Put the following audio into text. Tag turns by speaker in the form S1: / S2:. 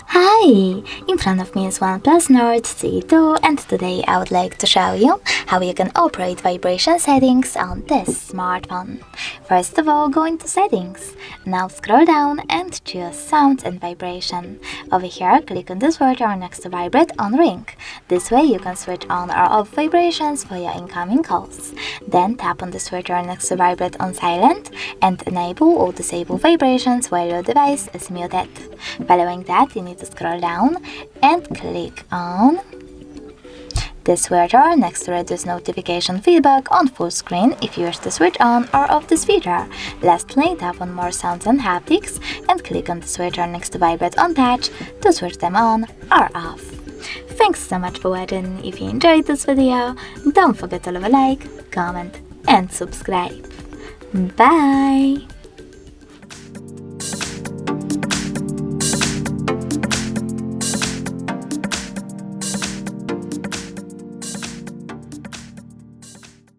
S1: Hi! In front of me is OnePlus Nord CE2, and today I would like to show you how you can operate vibration settings on this smartphone. First of all, go into Settings. Now scroll down and choose Sound and Vibration. Over here, click on the switcher next to Vibrate on Ring. This way you can switch on or off vibrations for your incoming calls. Then tap on the switcher next to Vibrate on Silent and enable or disable vibrations while your device is muted. Following that, you need to scroll down and click on the switcher next to Reduce Notification Feedback on full screen if you wish to switch on or off this feature. Lastly, tap on More Sounds and Haptics and click on the switcher next to Vibrate on Touch to switch them on or off. Thanks so much for watching. If you enjoyed this video, don't forget to leave a like, comment and subscribe. Bye!